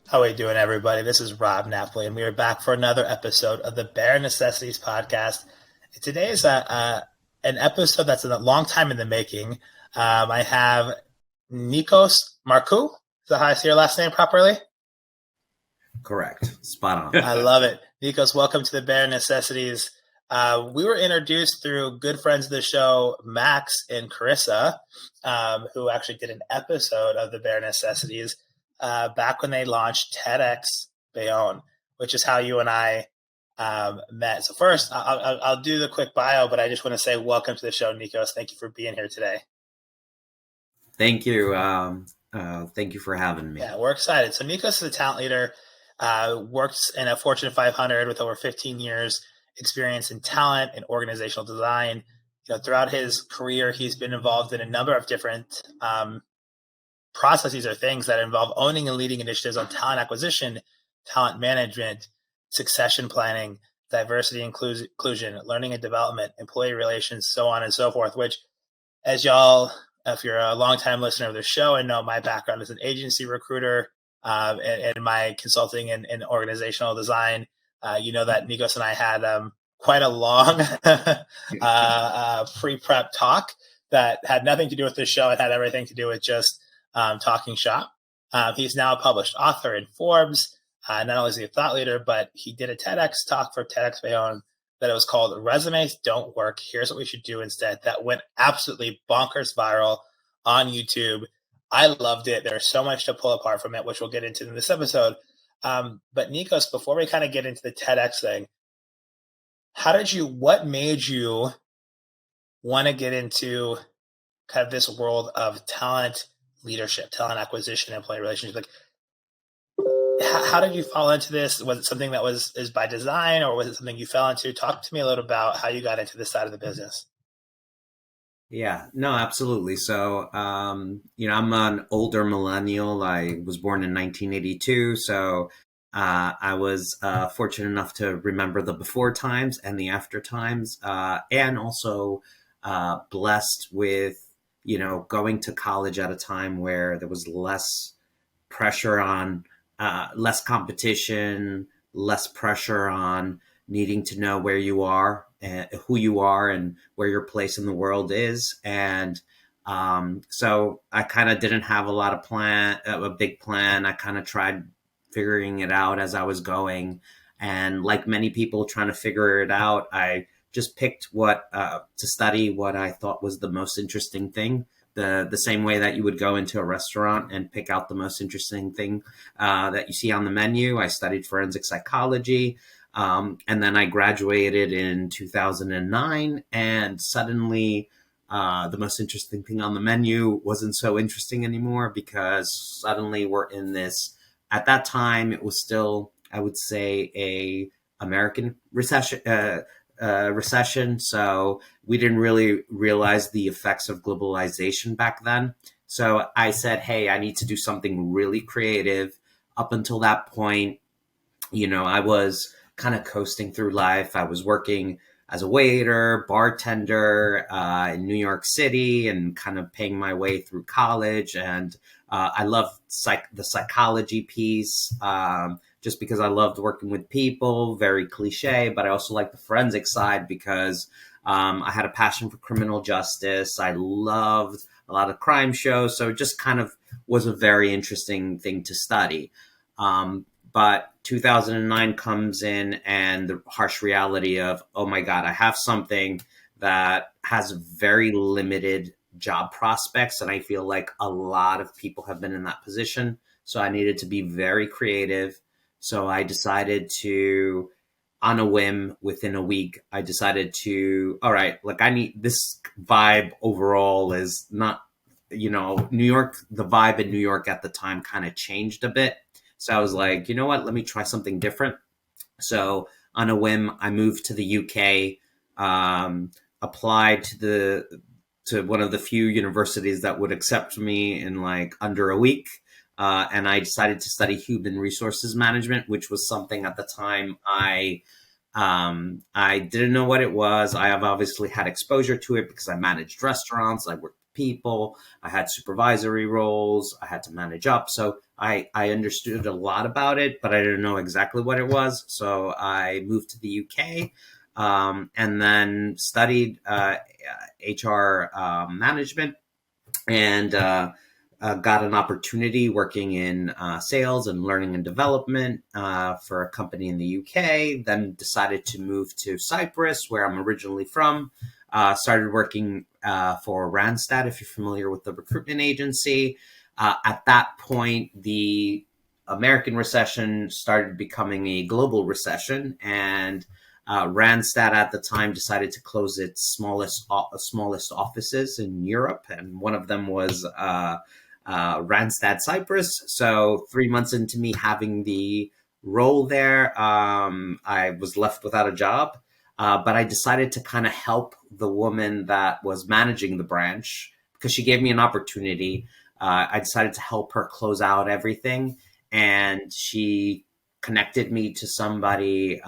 How are you doing, everybody? This is Rob Napoli, and we are back for another episode of the Bare Necessities podcast. Today is an episode that's a long time in the making. I have Nicos Marcou. Is that how I say your last name properly? Correct. Spot I on. love it. Nicos, welcome to the Bare Necessities. We were introduced through good friends of the show, Max and Carissa, who actually did an episode of the Bare Necessities back when they launched Tedx Bayonne, which is how you and I met. So first, I'll do the quick bio, but I just want to say welcome to the show, Nicos. Thank you for being here today. Thank you. Thank you for having me. Yeah, we're excited. So Nicos is a talent leader, works in a Fortune 500 with over 15 years experience in talent and organizational design. Throughout his career, he's been involved in a number of different processes or things that involve owning and leading initiatives on talent acquisition, talent management, succession planning, diversity inclusion, learning and development, employee relations, so on and so forth, which, as y'all, if you're a longtime listener of the show and know my background as an agency recruiter and my consulting and organizational design, you know that Nicos and I had quite a long pre-prep talk that had nothing to do with this show. It had everything to do with just talking shop. He's now a published author in Forbes. Not only is he a thought leader, but he did a TEDx talk for Tedx Bayonne that it was called Resumes Don't Work. Here's what we should do instead. That went absolutely bonkers viral on YouTube. I loved it. There's so much to pull apart from it, which we'll get into in this episode. But Nicos, before we kind of get into the TEDx thing, what made you want to get into kind of this world of talent leadership, talent acquisition, employee relations? Like, how did you fall into this? Was it something that is by design, or was it something you fell into? Talk to me a little about how you got into this side of the business. Yeah, no, absolutely. So, I'm an older millennial. I was born in 1982. So, I was fortunate enough to remember the before times and the after times, and also blessed with, going to college at a time where there was less pressure on, less competition, less pressure on needing to know where you are, who you are, and where your place in the world is. And so I kind of didn't have a big plan. I kind of tried figuring it out as I was going. And like many people trying to figure it out, I just picked what to study, what I thought was the most interesting thing. The same way that you would go into a restaurant and pick out the most interesting thing that you see on the menu. I studied forensic psychology. And then I graduated in 2009, and suddenly the most interesting thing on the menu wasn't so interesting anymore, because suddenly we're in this, at that time, it was still, I would say, a American recession. So we didn't really realize the effects of globalization back then. So I said, hey, I need to do something really creative. Up until that point, I was kind of coasting through life. I was working as a waiter, bartender in New York City, and kind of paying my way through college. And I loved the psychology piece, just because I loved working with people, very cliche, but I also liked the forensic side because I had a passion for criminal justice. I loved a lot of crime shows. So it just kind of was a very interesting thing to study. But 2009 comes in, and the harsh reality of, oh my God, I have something that has very limited job prospects. And I feel like a lot of people have been in that position. So I needed to be very creative. So I decided to, on a whim, within a week, I decided to, all right, like, I need this vibe overall is not, New York, the vibe in New York at the time kind of changed a bit. So I was like, you know what, let me try something different. So on a whim, I moved to the UK, applied to one of the few universities that would accept me in like under a week. And I decided to study human resources management, which was something at the time I didn't know what it was. I have obviously had exposure to it because I managed restaurants, I worked with people. I had supervisory roles. I had to manage up. So I understood a lot about it, but I didn't know exactly what it was. So I moved to the UK, and then studied HR management, and got an opportunity working in sales and learning and development for a company in the UK. Then decided to move to Cyprus, where I'm originally from. Started working for Randstad, if you're familiar with the recruitment agency. At that point, the American recession started becoming a global recession, and Randstad at the time decided to close its smallest offices in Europe, and one of them was Randstad Cyprus. So 3 months into me having the role there, I was left without a job. But I decided to kind of help the woman that was managing the branch because she gave me an opportunity. I decided to help her close out everything, and she connected me to somebody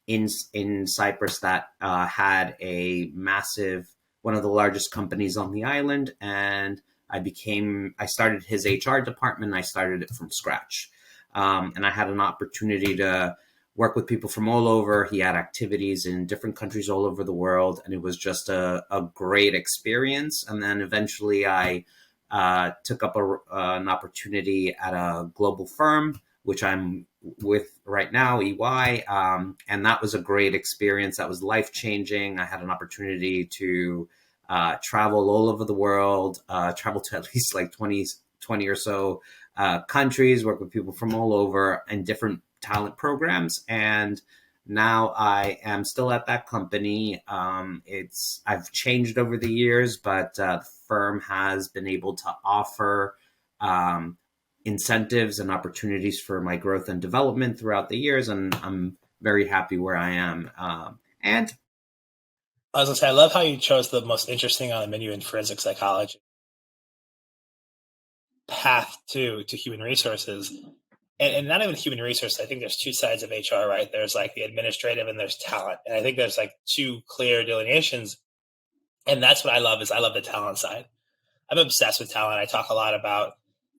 in Cyprus that had a massive, one of the largest companies on the island, and I started his HR department. I started it from scratch, and I had an opportunity to work with people from all over. He had activities in different countries all over the world, and it was just a great experience. And then eventually I took up an opportunity at a global firm, which I'm with right now, EY. And that was a great experience. That was life-changing. I had an opportunity to travel all over the world, travel to at least like 20 or so countries, work with people from all over in different talent programs. And now I am still at that company. I've changed over the years, but the firm has been able to offer incentives and opportunities for my growth and development throughout the years, and I'm very happy where I am. And I was gonna say, I love how you chose the most interesting on the menu in forensic psychology path to human resources, and not even human resources. I think there's two sides of HR, right? There's like the administrative and there's talent, and I think there's like two clear delineations. And that's what I love is I love the talent side. I'm obsessed with talent. I talk a lot about,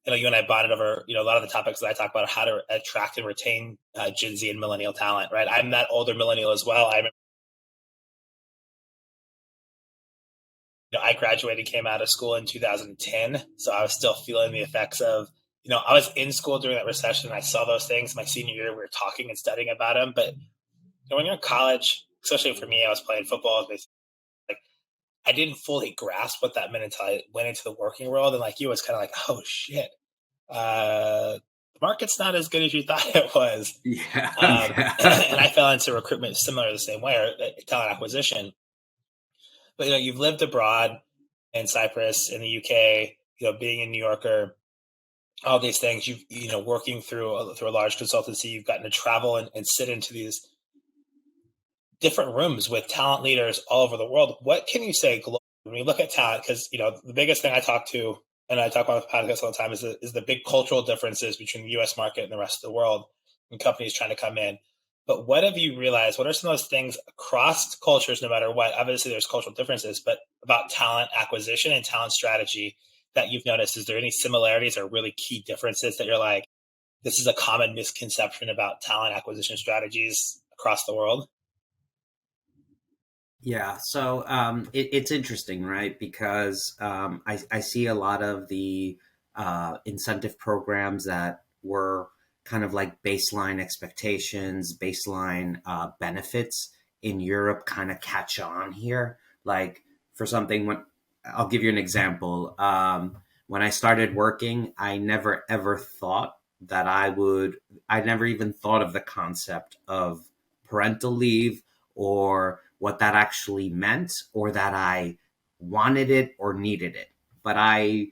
you and I bonded over, a lot of the topics that I talk about, how to attract and retain Gen Z and millennial talent, right? I'm that older millennial as well. I graduated, came out of school in 2010. So I was still feeling the effects of, I was in school during that recession. And I saw those things my senior year. We were talking and studying about them. But when you're in college, especially for me, I was playing football. Like I didn't fully grasp what that meant until I went into the working world. And like you, was kind of like, oh shit, the market's not as good as you thought it was. yeah, And I fell into recruitment similar the same way, or talent acquisition. But you've lived abroad in Cyprus, in the UK, being a New Yorker, all these things. Working through a large consultancy, you've gotten to travel and sit into these different rooms with talent leaders all over the world. What can you say globally when you look at talent? Because the biggest thing I talk to, and I talk about the podcast all the time, is the big cultural differences between the U.S. market and the rest of the world, and companies trying to come in. But what have you realized? What are some of those things across cultures, no matter what? Obviously, there's cultural differences, but about talent acquisition and talent strategy that you've noticed? Is there any similarities or really key differences that you're like, this is a common misconception about talent acquisition strategies across the world? yeah. So it's interesting, right? Because I see a lot of the incentive programs that were kind of like baseline expectations, baseline benefits in Europe kind of catch on here. Like for something, when I'll give you an example. When I started working, I never ever thought that I never even thought of the concept of parental leave or what that actually meant or that I wanted it or needed it. But I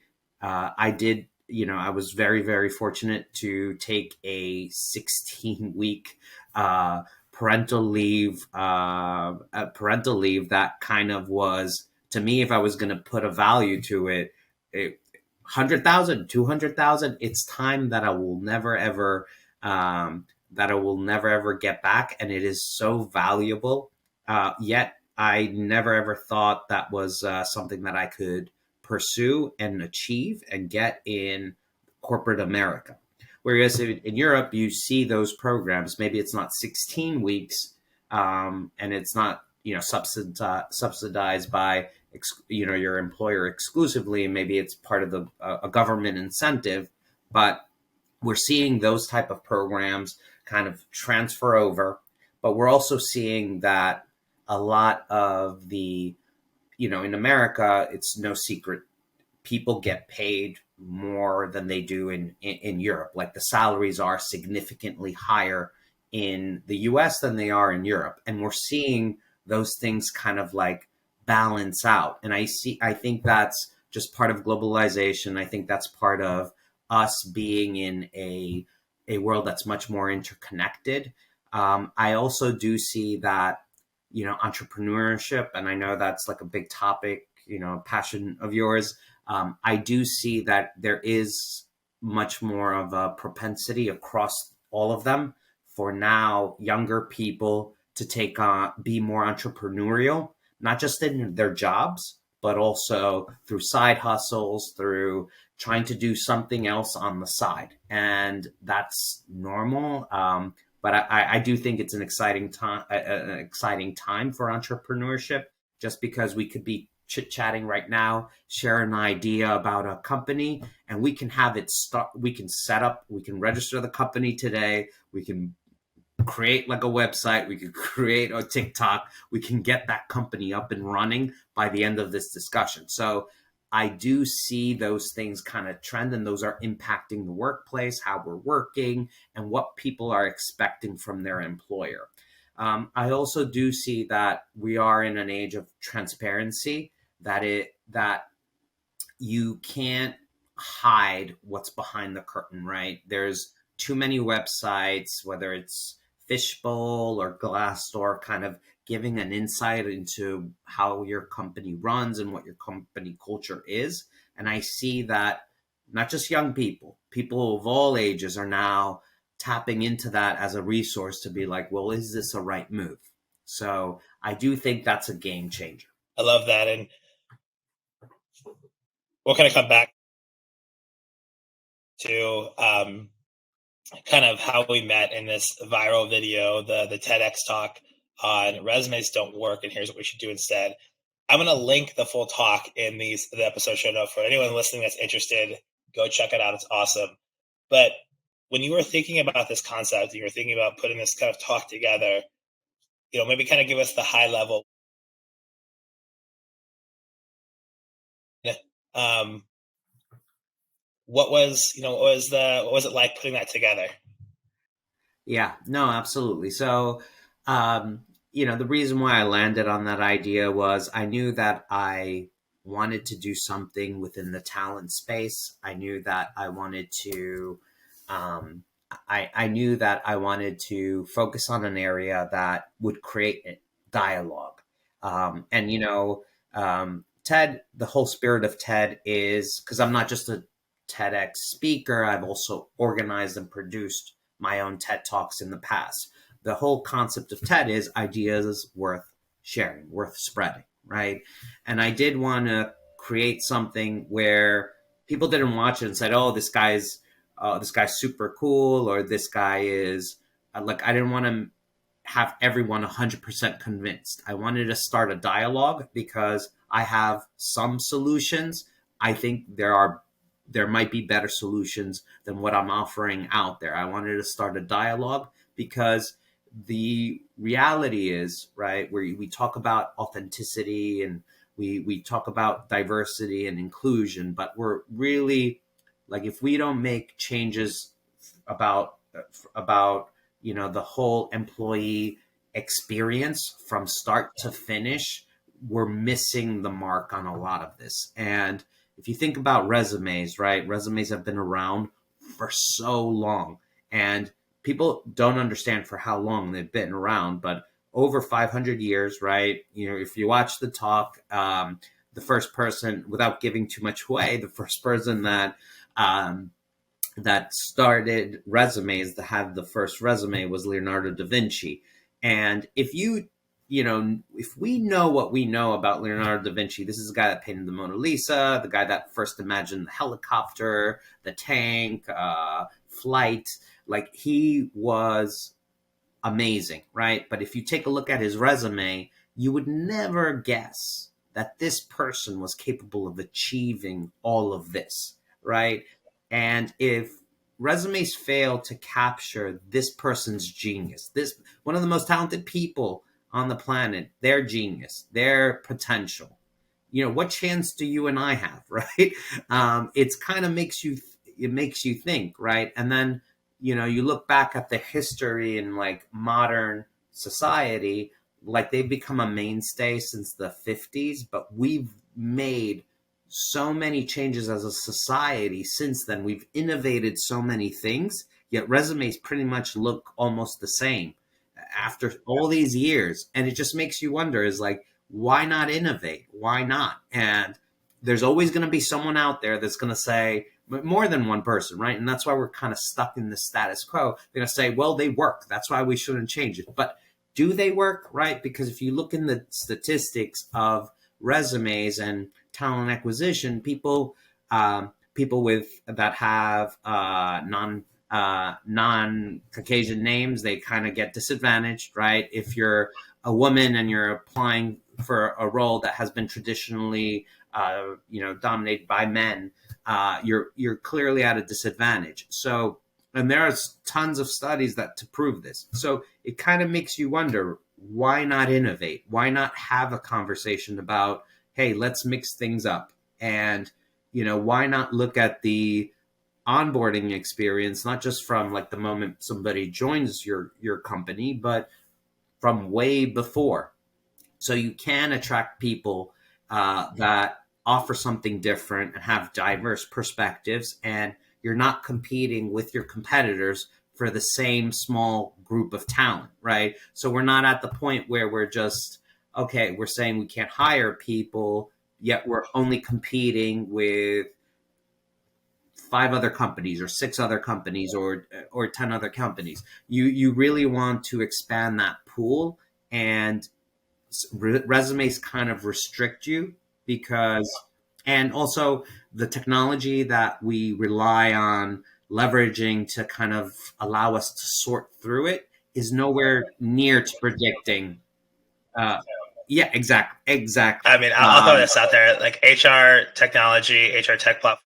did, I was very, very fortunate to take a 16-week parental leave that kind of was, to me, if I was going to put a value to it 100,000, 200,000. It's time that I will never ever get back, and it is so valuable. Yet I never ever thought that was something that I could pursue and achieve and get in corporate America. Whereas in Europe, you see those programs, maybe it's not 16 weeks, and it's not, subsidized by, your employer exclusively. Maybe it's part of a government incentive, but we're seeing those type of programs kind of transfer over. But we're also seeing that a lot of the, in America, it's no secret, people get paid more than they do in Europe. Like the salaries are significantly higher in the US than they are in Europe. And we're seeing those things kind of like balance out. And I think that's just part of globalization. I think that's part of us being in a world that's much more interconnected. I also do see that, entrepreneurship, and I know that's like a big topic, passion of yours. I do see that there is much more of a propensity across all of them for now younger people to be more entrepreneurial, not just in their jobs, but also through side hustles, through trying to do something else on the side. And that's normal. But I do think it's an exciting time for entrepreneurship, just because we could be chit-chatting right now, share an idea about a company, and we can have it start. We can register the company today. We can create like a website. We could create a TikTok. We can get that company up and running by the end of this discussion. So I do see those things kind of trend, and those are impacting the workplace, how we're working, and what people are expecting from their employer. I also do see that we are in an age of transparency, that you can't hide what's behind the curtain, right? There's too many websites, whether it's Fishbowl or Glassdoor, kind of giving an insight into how your company runs and what your company culture is. And I see that not just young people of all ages are now tapping into that as a resource to be like, well, is this a right move? So I do think that's a game changer. I love that. And we'll kind of come back to kind of how we met in this viral video, the TEDx talk on resumes don't work and here's what we should do instead. I'm going to link the full talk in the episode show note for anyone listening that's interested. Go check it out. It's awesome. But when you were thinking about this concept, you were thinking about putting this kind of talk together, maybe kind of give us the high level. What was it like putting that together? Yeah, no, absolutely. So, the reason why I landed on that idea was I knew that I wanted to do something within the talent space. I knew that I wanted to, I knew that I wanted to focus on an area that would create dialogue. TED, the whole spirit of TED is, because I'm not just a TEDx speaker, I've also organized and produced my own TED Talks in the past. The whole concept of TED is ideas worth sharing, worth spreading, right? And I did want to create something where people didn't watch it and said, "Oh, this guy's super cool," or "This guy is like." I didn't want to have everyone 100% convinced. I wanted to start a dialogue because I have some solutions. I think there might be better solutions than what I'm offering out there. I wanted to start a dialogue because the reality is, right, where we talk about authenticity and we talk about diversity and inclusion, but we're really, like, if we don't make changes about the whole employee experience from start to finish, we're missing the mark on a lot of this. And if you think about resumes, right? Resumes have been around for so long, and people don't understand for how long they've been around, but over 500 years, right? If you watch the talk, the first person, without giving too much away, the first person that started resumes, that had the first resume, was Leonardo da Vinci. And if you if we know what we know about Leonardo da Vinci, this is the guy that painted the Mona Lisa, the guy that first imagined the helicopter, the tank, flight. Like, he was amazing, right? But if you take a look at his resume, you would never guess that this person was capable of achieving all of this, right? And if resumes fail to capture this person's genius, this one of the most talented people on the planet, their genius, their potential, what chance do you and I have, right? It's kind of it makes you think, right? And then you look back at the history in like modern society, like they've become a mainstay since the 50s, but we've made so many changes as a society since then. We've innovated so many things, yet resumes pretty much look almost the same after all these years. And it just makes you wonder, is like, why not innovate? Why not? And there's always going to be someone out there that's going to say, more than one person, right? And that's why we're kind of stuck in the status quo. They're going to say, well, they work. That's why we shouldn't change it. But do they work, right? Because if you look in the statistics of resumes and talent acquisition, people that have non-Caucasian names, they kind of get disadvantaged, right? If you're a woman and you're applying for a role that has been traditionally dominated by men, you're clearly at a disadvantage. So, and there's tons of studies to prove this. So it kind of makes you wonder, why not innovate? Why not have a conversation about, hey, let's mix things up? And, why not look at the onboarding experience, not just from like the moment somebody joins your company, but from way before. So you can attract people that offer something different and have diverse perspectives, and you're not competing with your competitors for the same small group of talent, right? So we're not at the point where we're just, okay, we're saying we can't hire people, yet we're only competing with 5 other companies or 6 other companies or 10 other companies. You really want to expand that pool, and resumes kind of restrict you because, and also the technology that we rely on leveraging to kind of allow us to sort through it is nowhere near to predicting. Yeah, exactly. I mean, I'll throw this out there, like HR technology, HR tech platform,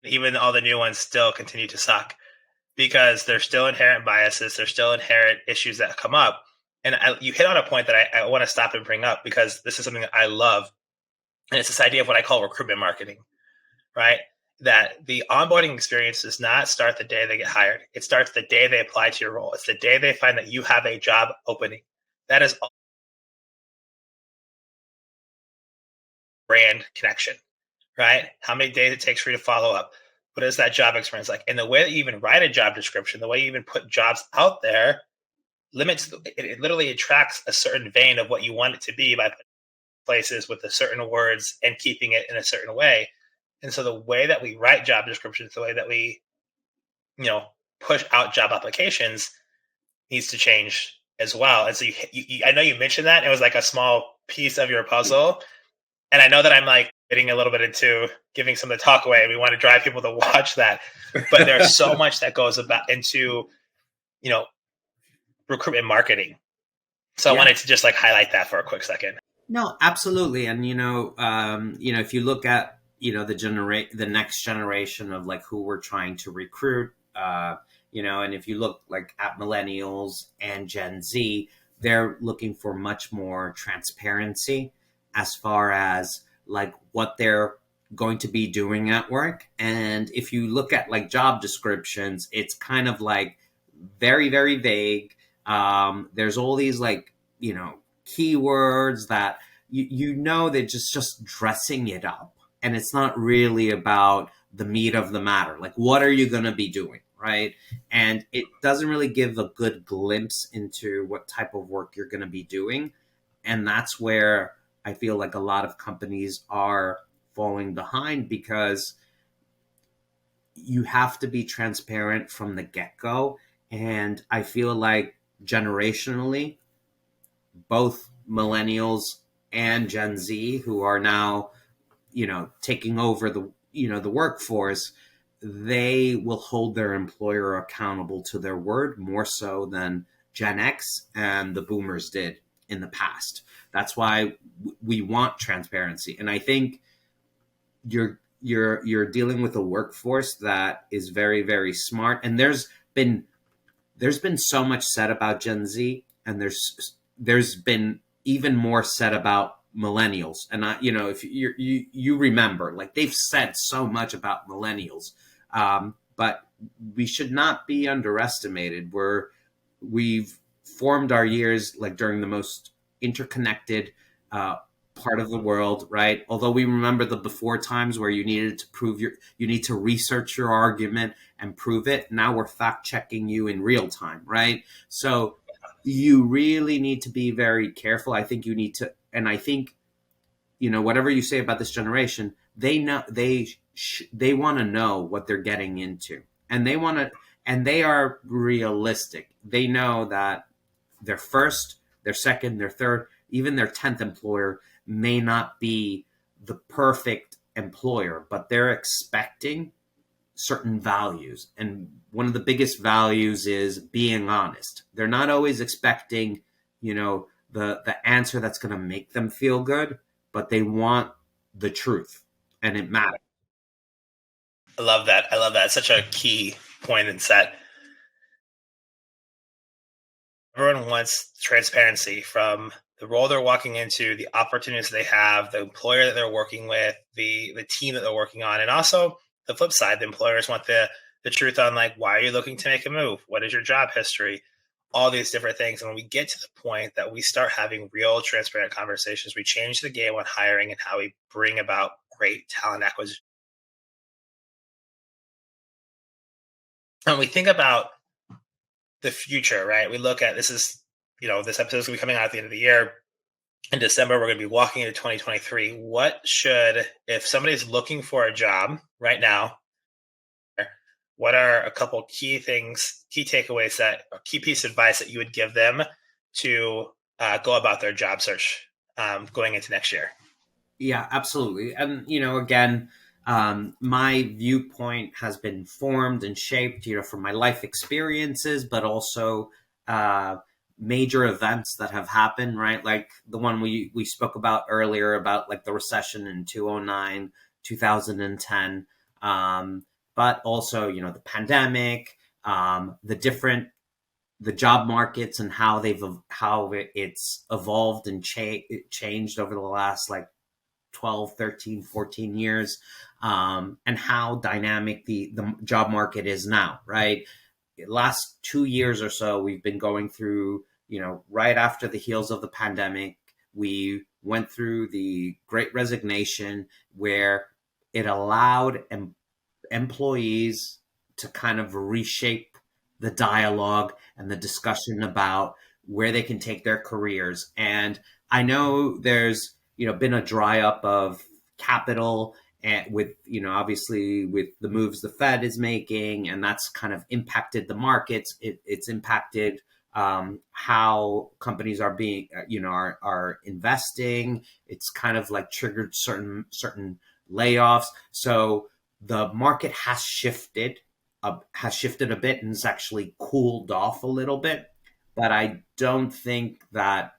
even all the new ones still continue to suck because there's still inherent biases. There's still inherent issues that come up. And you hit on a point that I want to stop and bring up, because this is something that I love. And it's this idea of what I call recruitment marketing, right? That the onboarding experience does not start the day they get hired. It starts the day they apply to your role. It's the day they find that you have a job opening. That is all brand connection, right? How many days it takes for you to follow up. What is that job experience like? And the way that you even write a job description, the way you even put jobs out there, limits, it literally attracts a certain vein of what you want it to be by putting places with a certain words and keeping it in a certain way. And so the way that we write job descriptions, the way that we, push out job applications needs to change as well. And so I know you mentioned that it was like a small piece of your puzzle. And I know that I'm like getting a little bit into giving some of the talk away. We want to drive people to watch that, but there's so much that goes into, recruitment marketing. So I wanted to just like highlight that for a quick second. No, absolutely. And, if you look at, the next generation of like who we're trying to recruit, and if you look like at millennials and Gen Z, they're looking for much more transparency as far as like what they're going to be doing at work. And if you look at like job descriptions, it's kind of like very, very vague. There's all these like, keywords that they're just dressing it up, and it's not really about the meat of the matter. Like, what are you going to be doing, right? And it doesn't really give a good glimpse into what type of work you're going to be doing. And that's where I feel like a lot of companies are falling behind, because you have to be transparent from the get-go. And I feel like generationally, both millennials and Gen Z, who are now, taking over the workforce, they will hold their employer accountable to their word more so than Gen X and the boomers did in the past. That's why we want transparency. And I think you're dealing with a workforce that is very, very smart. And there's been so much said about Gen Z, and there's been even more said about millennials. And if you remember, like, they've said so much about millennials, but we should not be underestimated. We've formed our years like during the most interconnected part of the world, right? Although we remember the before times where you needed to you need to research your argument and prove it. Now we're fact checking you in real time, right? So you really need to be very careful. I think you need to, and I think, whatever you say about this generation, they know they want to know what they're getting into, and they are realistic. They know that their first, their second, their third, even their 10th employer may not be the perfect employer, but they're expecting certain values. And one of the biggest values is being honest. They're not always expecting, the answer that's going to make them feel good, but they want the truth, and it matters. I love that. It's such a key point and set. Everyone wants transparency from the role they're walking into, the opportunities they have, the employer that they're working with, the team that they're working on, and also the flip side, the employers want the truth on, like, why are you looking to make a move? What is your job history? All these different things. And when we get to the point that we start having real transparent conversations, we change the game on hiring and how we bring about great talent acquisition. And we think about the future, right? We look at this episode is going to be coming out at the end of the year. In December, we're going to be walking into 2023. If somebody's looking for a job right now, what are a couple key takeaways key piece of advice that you would give them to go about their job search going into next year? Yeah, absolutely. And, again, my viewpoint has been formed and shaped, from my life experiences, but also major events that have happened, right? Like the one we spoke about earlier about like the recession in 2009, 2010, but also, the pandemic, the job markets and how it's evolved and changed over the last like 12, 13, 14 years, and how dynamic the job market is now, right? Last 2 years or so, we've been going through, right after the heels of the pandemic, we went through the Great Resignation, where it allowed employees to kind of reshape the dialogue and the discussion about where they can take their careers. And I know there's, been a dry up of capital, and with, obviously with the moves the Fed is making, and that's kind of impacted the markets. It's impacted how companies are being, are investing. It's kind of like triggered certain layoffs. So the market has shifted a bit, and it's actually cooled off a little bit. But I don't think that,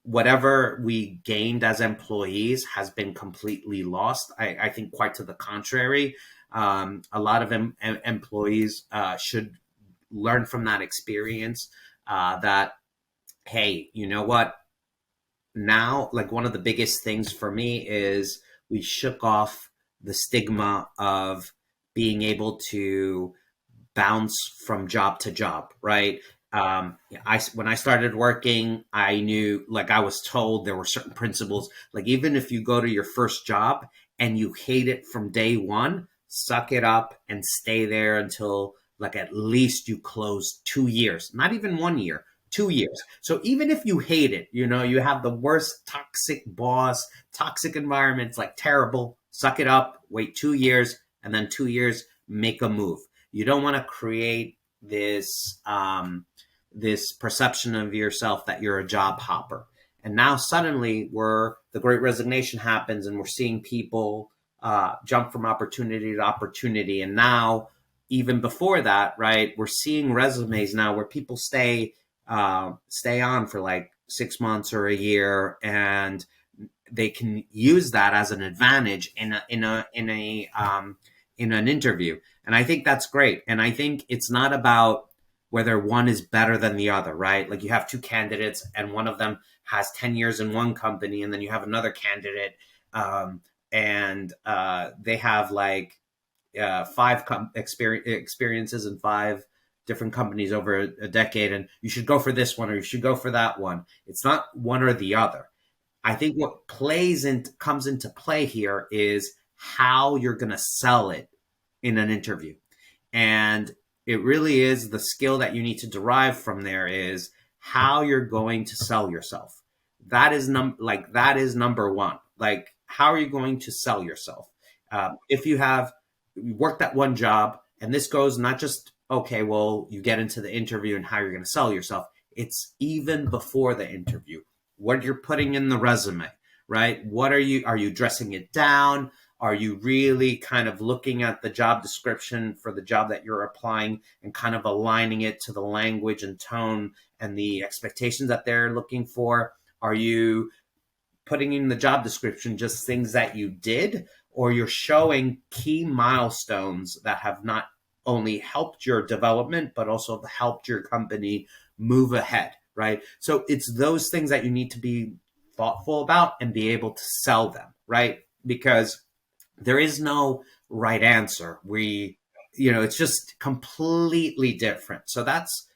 whatever we gained as employees has been completely lost. I think quite to the contrary. A lot of employees should learn from that experience, that, hey, you know what? Now, like, one of the biggest things for me is we shook off the stigma of being able to bounce from job to job, right? When I started working, I knew, like, I was told there were certain principles. Like, even if you go to your first job and you hate it from day one, suck it up and stay there until, like, at least you close 2 years, not even 1 year, 2 years. So even if you hate it, you have the worst toxic boss, toxic environment, it's like terrible, suck it up, wait 2 years, and then 2 years, make a move. You don't want to create this this perception of yourself that you're a job hopper. And now suddenly the great resignation happens and we're seeing people jump from opportunity to opportunity. And now, even before that, right, we're seeing resumes now where people stay on for like 6 months or a year, and they can use that as an advantage in an interview. And I think that's great. And I think it's not about whether one is better than the other, right? Like you have two candidates and one of them has 10 years in one company, and then you have another candidate and they have like five experiences in five different companies over a decade, and you should go for this one or you should go for that one. It's not one or the other. I think what comes into play here is how you're going to sell it in an interview. And it really is the skill that you need to derive from there is how you're going to sell yourself. That is number one. Like, how are you going to sell yourself? If you have worked at one job, and this goes not just, okay, well, you get into the interview and how you're going to sell yourself. It's even before the interview, what you're putting in the resume, right? Are you dressing it down? Are you really kind of looking at the job description for the job that you're applying and kind of aligning it to the language and tone and the expectations that they're looking for? Are you putting in the job description just things that you did, or you're showing key milestones that have not only helped your development, but also helped your company move ahead, right? So it's those things that you need to be thoughtful about and be able to sell them, right? Because there is no right answer. It's just completely different. So that's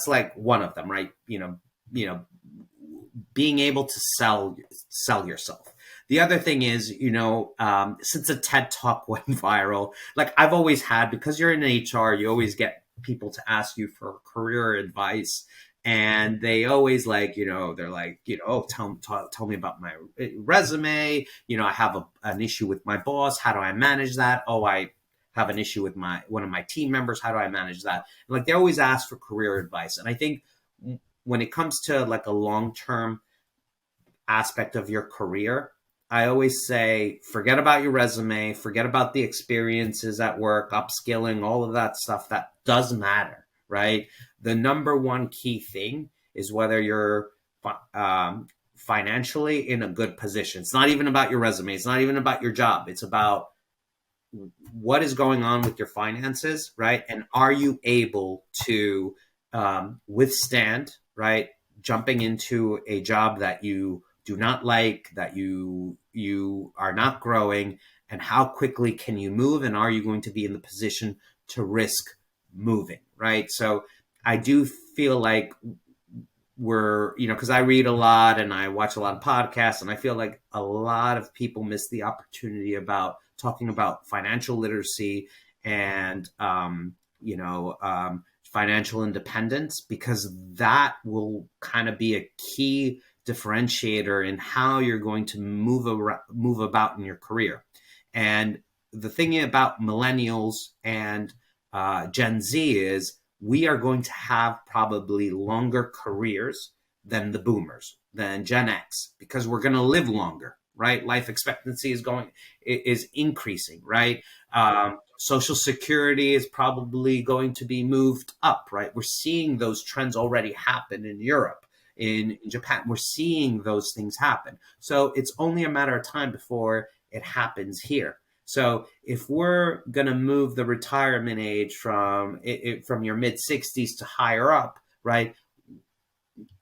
like one of them, right? Being able to sell yourself. The other thing is, since a TED Talk went viral, like I've always had, because you're in HR, you always get people to ask you for career advice. And they always they're like, oh, tell me about my resume. I have an issue with my boss. How do I manage that? Oh, I have an issue with one of my team members. How do I manage that? Like they always ask for career advice. And I think when it comes to like a long-term aspect of your career, I always say, forget about your resume, forget about the experiences at work, upskilling, all of that stuff. That does matter, right? The number one key thing is whether you're financially in a good position. It's not even about your resume. It's not even about your job. It's about what is going on with your finances, right? And are you able to withstand, right, jumping into a job that you do not like, that you are not growing, and how quickly can you move, and are you going to be in the position to risk moving, right? So I do feel like because I read a lot and I watch a lot of podcasts, and I feel like a lot of people miss the opportunity about talking about financial literacy and financial independence, because that will kind of be a key differentiator in how you're going to move about in your career. And the thing about millennials and Gen Z is we are going to have probably longer careers than the boomers, than Gen X, because we're going to live longer, right? Life expectancy is increasing, right? Social Security is probably going to be moved up, right? We're seeing those trends already happen in Europe. In Japan, we're seeing those things happen. So it's only a matter of time before it happens here. So if we're going to move the retirement age from your mid 60s to higher up, right,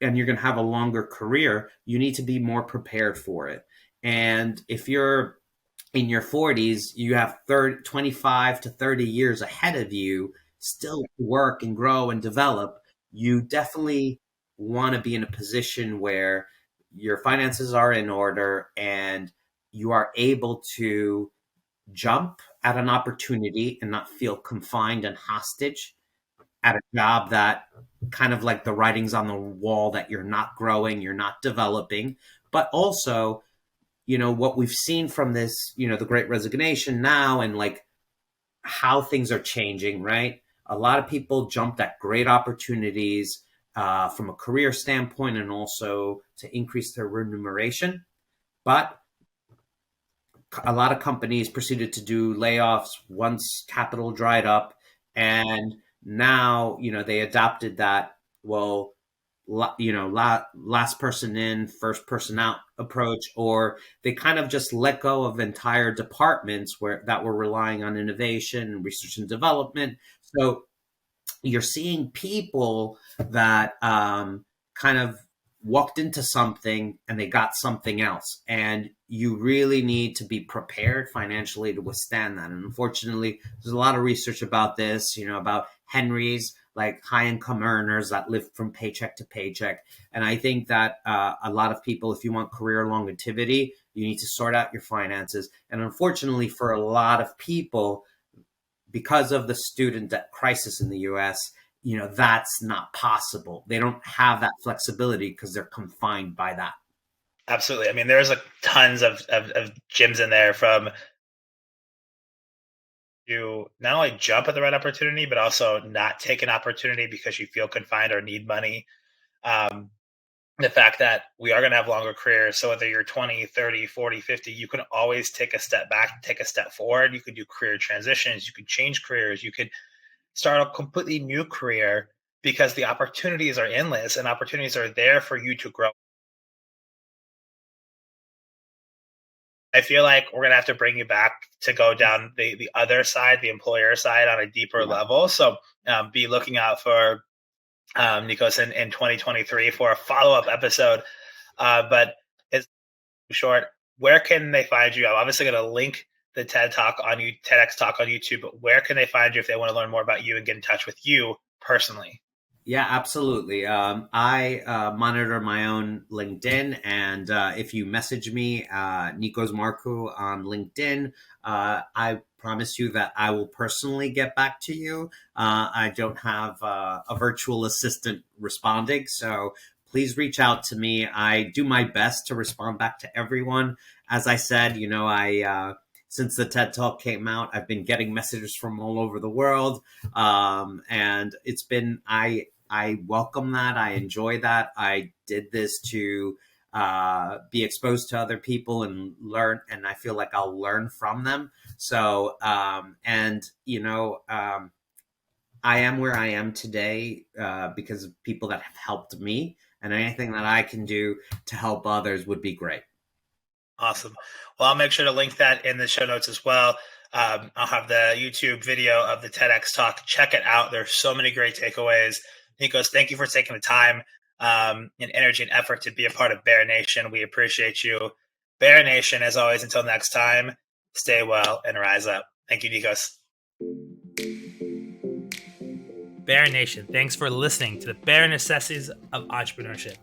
and you're going to have a longer career, you need to be more prepared for it. And if you're in your 40s, you have 25 to 30 years ahead of you still to work and grow and develop. You definitely want to be in a position where your finances are in order and you are able to jump at an opportunity and not feel confined and hostage at a job that kind of like the writing's on the wall, that you're not growing, you're not developing. But also, what we've seen from this, the Great Resignation now, and like how things are changing, right? a lot of people jumped at great opportunities from a career standpoint and also to increase their remuneration. But a lot of companies proceeded to do layoffs once capital dried up. And now, they adopted that, well, last person in, first person out approach, or they kind of just let go of entire departments that were relying on innovation and research and development. So you're seeing people that kind of walked into something and they got something else. And you really need to be prepared financially to withstand that. And unfortunately, there's a lot of research about this, about Henrys, like high income earners that live from paycheck to paycheck. And I think that a lot of people, if you want career longevity, you need to sort out your finances. And unfortunately, for a lot of people, because of the student debt crisis in the US, that's not possible. They don't have that flexibility because they're confined by that. Absolutely. I mean, there's tons of gyms in there from you not only jump at the right opportunity, but also not take an opportunity because you feel confined or need money. The fact that we are going to have longer careers. So whether you're 20, 30, 40, 50, you can always take a step back, take a step forward. You could do career transitions. You could change careers. You could start a completely new career because the opportunities are endless and opportunities are there for you to grow. I feel like we're going to have to bring you back to go down the other side, the employer side on a deeper level. So be looking out for Nicos in 2023 for a follow-up episode. But it's short. Where can they find you? I'm obviously going to link the Tedx Talk on YouTube, but where can they find you if they want to learn more about you and get in touch with you personally? Yeah, absolutely. I monitor my own LinkedIn, and if you message me, Nicos Marcou on LinkedIn, I promise you that I will personally get back to you. I don't have a virtual assistant responding, so please reach out to me. I do my best to respond back to everyone. As I said, since the TED Talk came out, I've been getting messages from all over the world, and it's been I welcome that. I enjoy that. I did this to be exposed to other people and learn, and I feel like I'll learn from them. So, I am where I am today because of people that have helped me, and anything that I can do to help others would be great. Awesome. Well, I'll make sure to link that in the show notes as well. I'll have the YouTube video of the TEDx Talk. Check it out. There's so many great takeaways. Nicos, thank you for taking the time and energy and effort to be a part of Bear Nation. We appreciate you. Bear Nation, as always, until next time, stay well and rise up. Thank you, Nicos. Bear Nation, thanks for listening to the Bare Necessities of Entrepreneurship.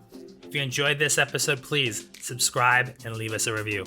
If you enjoyed this episode, please subscribe and leave us a review.